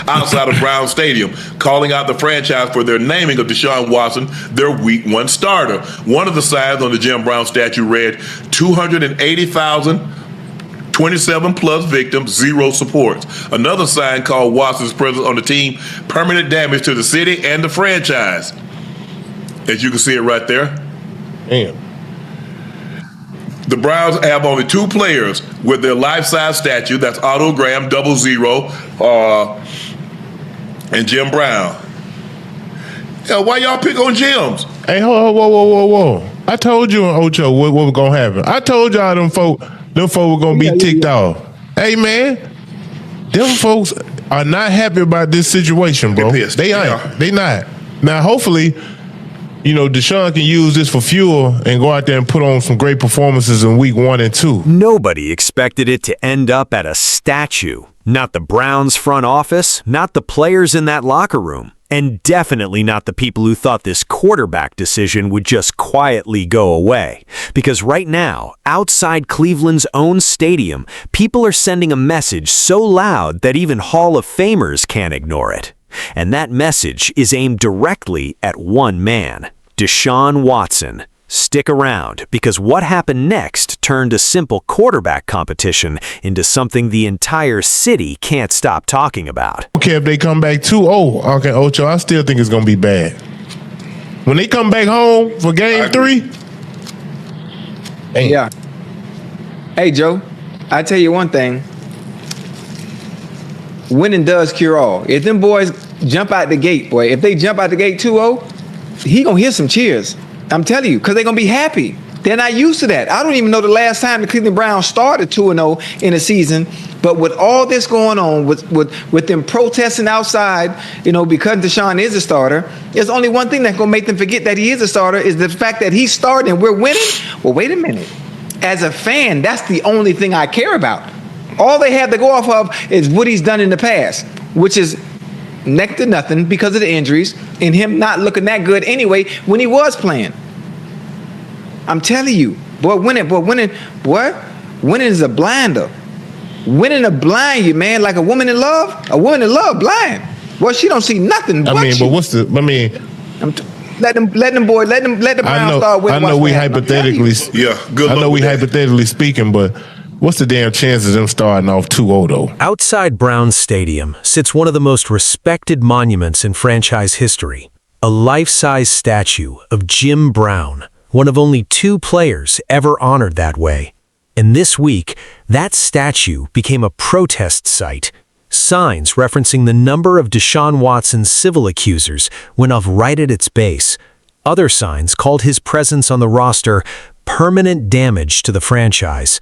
outside of Brown Stadium, calling out the franchise for their naming of Deshaun Watson their Week 1 starter. One of the signs on the Jim Brown statue read 280,000 27 plus victims, 0 supports. Another sign called Watson's presence on the team permanent damage to the city and the franchise. As you can see it right there. Damn. The Browns have only 2 players with their life-size statue. That's Otto Graham, 00, and Jim Brown. Yeah, why y'all pick on Jims? Hey, whoa. I told you on Ocho what was going to happen. I told y'all them folk were going to be ticked off. Hey, man, them folks are not happy about this situation, bro. They ain't. They not. Now, hopefully, Deshaun can use this for fuel and go out there and put on some great performances in Week 1 and 2. Nobody expected it to end up at a statue. Not the Browns front office, not the players in that locker room, and definitely not the people who thought this quarterback decision would just quietly go away. Because right now, outside Cleveland's own stadium, people are sending a message so loud that even Hall of Famers can't ignore it. And that message is aimed directly at one man, Deshaun Watson. Stick around, because what happened next turned a simple quarterback competition into something the entire city can't stop talking about. Okay, if they come back 2-0, okay, Ocho, I still think it's going to be bad. When they come back home for game 3, yeah. Hey, Joe, I tell you one thing. Winning does cure all. If them boys jump out the gate, boy, if they jump out the gate 2-0, he going to hear some cheers. I'm telling you, because they're going to be happy. They're not used to that. I don't even know the last time the Cleveland Browns started 2-0 in a season. But with all this going on, with them protesting outside, because Deshaun is a starter, there's only one thing that's going to make them forget that he is a starter is the fact that he's starting and we're winning. Well, wait a minute. As a fan, that's the only thing I care about. All they have to go off of is what he's done in the past, which is next to nothing because of the injuries and him not looking that good anyway when he was playing. I'm telling you, winning is a blinder. Winning a blind you, man, like a woman in love. A woman in love blind. Well, she don't see nothing. But what's the? Let the Browns start with. I know we hypothetically. Good. I know we hypothetically speaking, but what's the damn chances of them starting off 2-0 though? Outside Browns Stadium sits one of the most respected monuments in franchise history, a life-size statue of Jim Brown, one of only 2 players ever honored that way. And this week, that statue became a protest site. Signs referencing the number of Deshaun Watson's civil accusers went off right at its base. Other signs called his presence on the roster permanent damage to the franchise.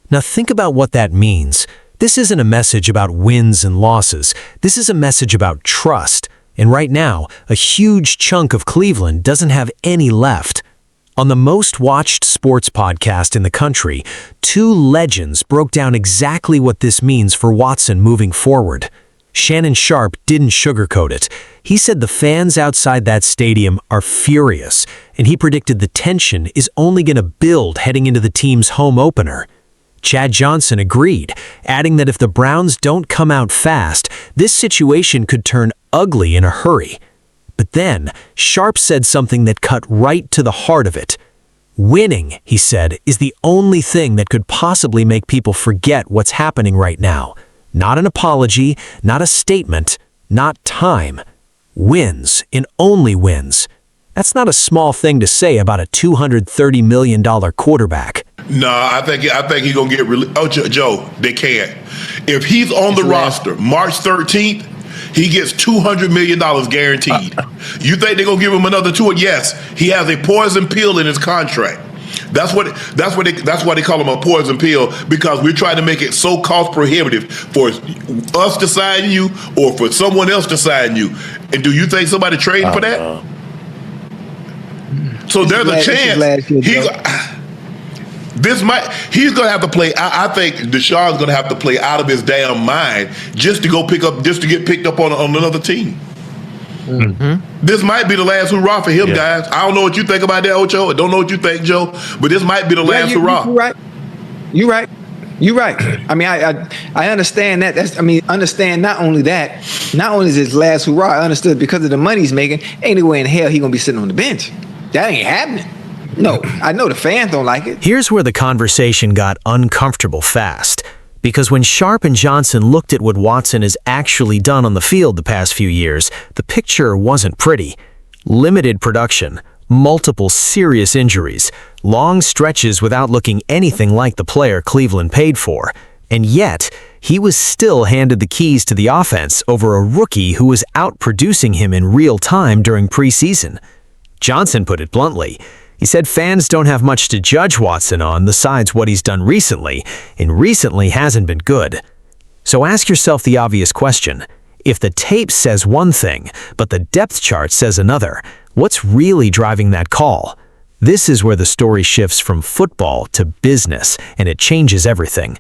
Now think about what that means. This isn't a message about wins and losses. This is a message about trust. And right now, a huge chunk of Cleveland doesn't have any left. On the most watched sports podcast in the country, 2 legends broke down exactly what this means for Watson moving forward. Shannon Sharpe didn't sugarcoat it. He said the fans outside that stadium are furious, and he predicted the tension is only going to build heading into the team's home opener. Chad Johnson agreed, adding that if the Browns don't come out fast, this situation could turn ugly in a hurry. But then, Sharpe said something that cut right to the heart of it. Winning, he said, is the only thing that could possibly make people forget what's happening right now. Not an apology, not a statement, not time. Wins, and only wins. That's not a small thing to say about a $230 million quarterback. No, I think he's going to get released. Oh, Joe, they can't. If he's on the roster March 13th, he gets $200 million guaranteed. You think they're going to give him another 2? Yes, he has a poison pill in his contract. That's why they call him a poison pill, because we're trying to make it so cost prohibitive for us to sign you or for someone else to sign you. And do you think somebody traded for that? So there's a chance he's going to have to play. I think Deshaun's going to have to play out of his damn mind just to get picked up on another team. Mm-hmm. This might be the last hurrah for him, guys. I don't know what you think about that, Ocho. I don't know what you think, Joe, but this might be the last hurrah. You're right. You're right. I mean, I understand that. Understand not only that, not only is his last hurrah, I understood because of the money he's making, ain't no way in hell he gonna be sitting on the bench. That ain't happening. No, I know the fans don't like it. Here's where the conversation got uncomfortable fast. Because when Sharpe and Johnson looked at what Watson has actually done on the field the past few years, the picture wasn't pretty. Limited production, multiple serious injuries, long stretches without looking anything like the player Cleveland paid for. And yet, he was still handed the keys to the offense over a rookie who was out-producing him in real time during preseason. Johnson put it bluntly. He said fans don't have much to judge Watson on besides what he's done recently, and recently hasn't been good. So ask yourself the obvious question. If the tape says one thing, but the depth chart says another, what's really driving that call? This is where the story shifts from football to business, and it changes everything.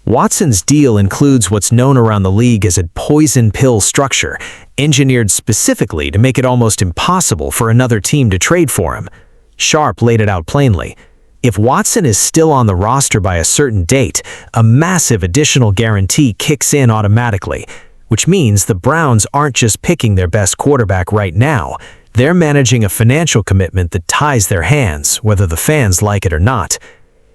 Watson's deal includes what's known around the league as a poison pill structure, engineered specifically to make it almost impossible for another team to trade for him. Sharpe laid it out plainly. If Watson is still on the roster by a certain date, a massive additional guarantee kicks in automatically, which means the Browns aren't just picking their best quarterback right now. They're managing a financial commitment that ties their hands, whether the fans like it or not.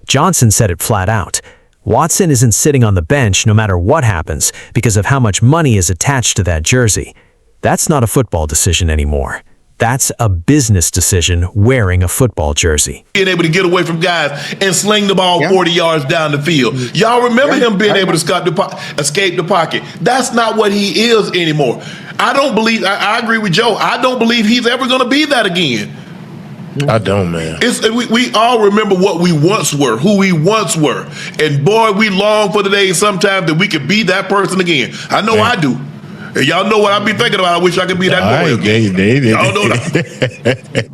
Johnson said it flat out. Watson isn't sitting on the bench no matter what happens because of how much money is attached to that jersey. That's not a football decision anymore. That's a business decision wearing a football jersey. Being able to get away from guys and sling the ball 40 yards down the field. Y'all remember him being able to escape the pocket. That's not what he is anymore. I agree with Joe. I don't believe he's ever going to be that again. I don't, man. We all remember what we once were, who we once were. And boy, we long for the day sometimes that we could be that person again. I know I do. And y'all know what I be thinking about. I wish I could be that boy again. Y'all know that.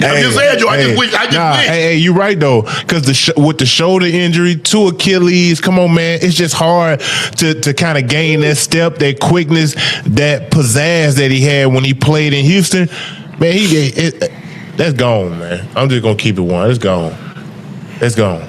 I'm just saying, Joe. I just wish. Hey, you're right though, because with the shoulder injury, 2 Achilles. Come on, man. It's just hard to kind of gain that step, that quickness, that pizzazz that he had when he played in Houston. Man, that's gone, man. I'm just gonna keep it one. It's gone. It's gone.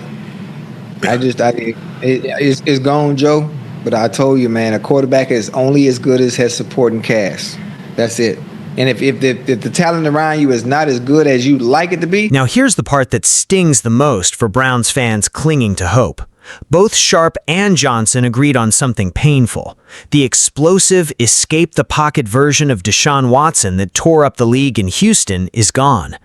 It's gone, Joe. But I told you, man, a quarterback is only as good as his supporting cast. That's it. And if the talent around you is not as good as you'd like it to be. Now here's the part that stings the most for Browns fans clinging to hope. Both Sharpe and Johnson agreed on something painful. The explosive, escape-the-pocket version of Deshaun Watson that tore up the league in Houston is gone.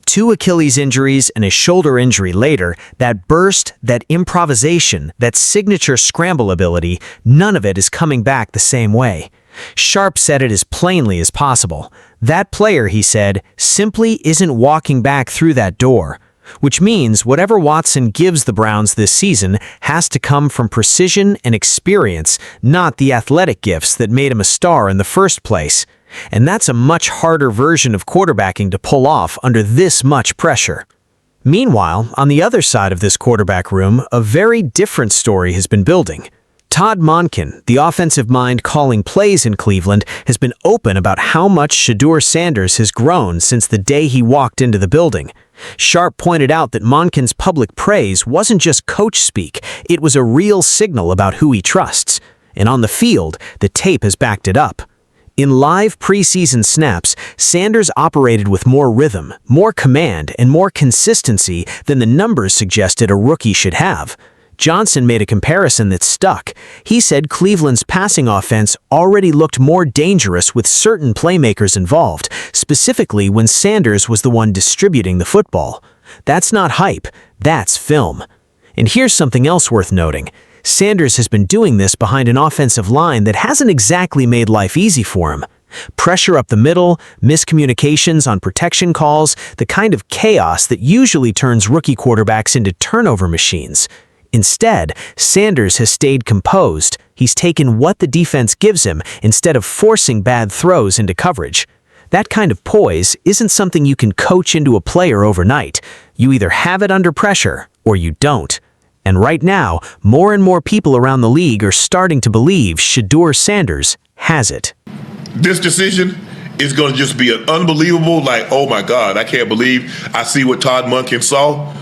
2 Achilles injuries and a shoulder injury later, that burst, that improvisation, that signature scramble ability, none of it is coming back the same way. Sharpe said it as plainly as possible. That player, he said, simply isn't walking back through that door. Which means whatever Watson gives the Browns this season has to come from precision and experience, not the athletic gifts that made him a star in the first place. And that's a much harder version of quarterbacking to pull off under this much pressure. Meanwhile, on the other side of this quarterback room, a very different story has been building. Todd Monken, the offensive mind calling plays in Cleveland, has been open about how much Shedeur Sanders has grown since the day he walked into the building. Sharpe pointed out that Monken's public praise wasn't just coach speak, it was a real signal about who he trusts. And on the field, the tape has backed it up. In live preseason snaps, Sanders operated with more rhythm, more command, and more consistency than the numbers suggested a rookie should have. Johnson made a comparison that stuck. He said Cleveland's passing offense already looked more dangerous with certain playmakers involved, specifically when Sanders was the one distributing the football. That's not hype, that's film. And here's something else worth noting. Sanders has been doing this behind an offensive line that hasn't exactly made life easy for him. Pressure up the middle, miscommunications on protection calls, the kind of chaos that usually turns rookie quarterbacks into turnover machines. Instead, Sanders has stayed composed. He's taken what the defense gives him instead of forcing bad throws into coverage. That kind of poise isn't something you can coach into a player overnight. You either have it under pressure or you don't. And right now, more and more people around the league are starting to believe Shedeur Sanders has it. This decision is going to just be an unbelievable, oh my God, I can't believe I see what Todd Monken saw.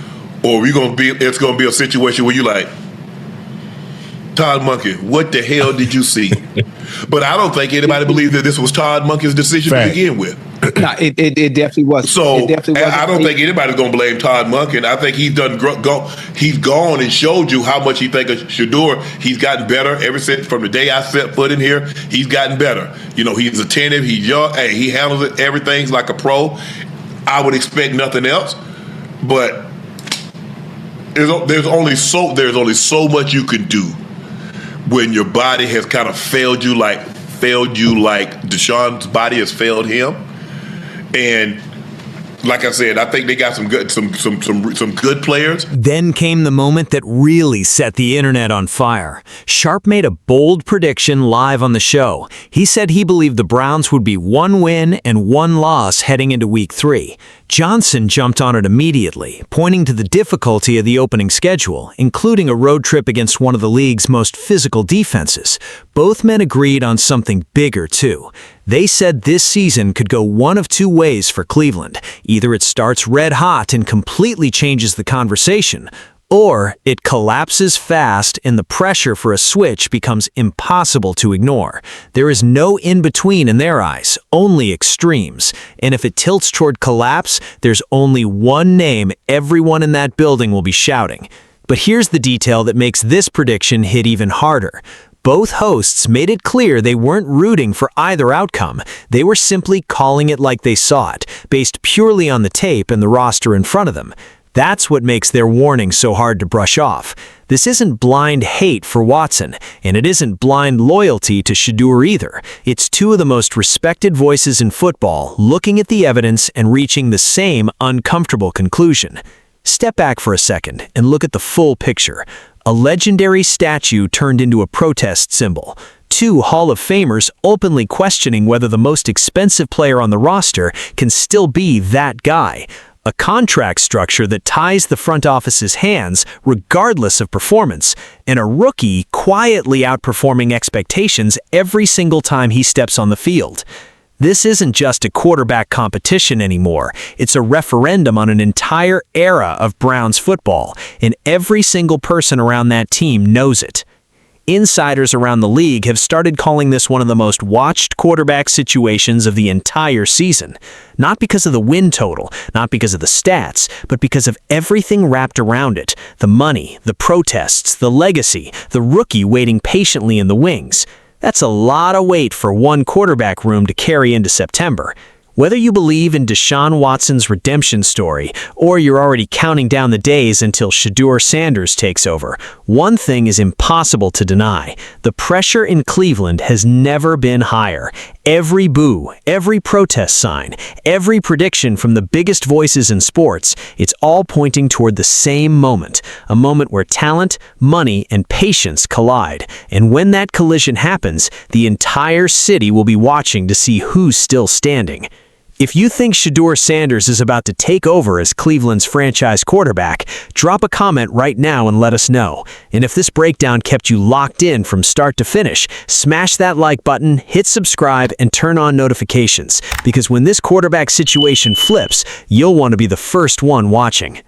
Or it's going to be a situation where you Todd Monken, what the hell did you see? But I don't think anybody believed that this was Todd Monken's decision Fact. to begin with. No, it definitely was. So It definitely wasn't. I don't think anybody's gonna blame Todd Monken. I think he's he's gone and showed you how much he think of Shedeur. He's gotten better ever since from the day I set foot in here. He's gotten better. You know, he's attentive. He's young. Hey, he handles it. Everything's like a pro. I would expect nothing else, but there's only so much you can do when your body has kind of failed you like Deshaun's body has failed him. And like I said, I think they got some good players. Then came the moment that really set the internet on fire. Sharpe made a bold prediction live on the show. He said he believed the Browns would be 1 win and 1 loss heading into Week 3. Johnson jumped on it immediately, pointing to the difficulty of the opening schedule, including a road trip against one of the league's most physical defenses. Both men agreed on something bigger, too. They said this season could go one of 2 ways for Cleveland. Either it starts red hot and completely changes the conversation, or it collapses fast and the pressure for a switch becomes impossible to ignore. There is no in-between in their eyes, only extremes. And if it tilts toward collapse, there's only one name everyone in that building will be shouting. But here's the detail that makes this prediction hit even harder. Both hosts made it clear they weren't rooting for either outcome. They were simply calling it like they saw it, based purely on the tape and the roster in front of them. That's what makes their warning so hard to brush off. This isn't blind hate for Watson, and it isn't blind loyalty to Shedeur either. It's 2 of the most respected voices in football looking at the evidence and reaching the same uncomfortable conclusion. Step back for a second and look at the full picture. A legendary statue turned into a protest symbol. 2 Hall of Famers openly questioning whether the most expensive player on the roster can still be that guy. A contract structure that ties the front office's hands regardless of performance, and a rookie quietly outperforming expectations every single time he steps on the field. This isn't just a quarterback competition anymore. It's a referendum on an entire era of Browns football, and every single person around that team knows it. Insiders around the league have started calling this one of the most watched quarterback situations of the entire season. Not because of the win total, not because of the stats, but because of everything wrapped around it. The money, the protests, the legacy, the rookie waiting patiently in the wings. That's a lot of weight for one quarterback room to carry into September. Whether you believe in Deshaun Watson's redemption story, or you're already counting down the days until Shedeur Sanders takes over, one thing is impossible to deny. The pressure in Cleveland has never been higher. Every boo, every protest sign, every prediction from the biggest voices in sports, it's all pointing toward the same moment, a moment where talent, money, and patience collide. And when that collision happens, the entire city will be watching to see who's still standing. If you think Shedeur Sanders is about to take over as Cleveland's franchise quarterback, drop a comment right now and let us know. And if this breakdown kept you locked in from start to finish, smash that like button, hit subscribe, and turn on notifications. Because when this quarterback situation flips, you'll want to be the first one watching.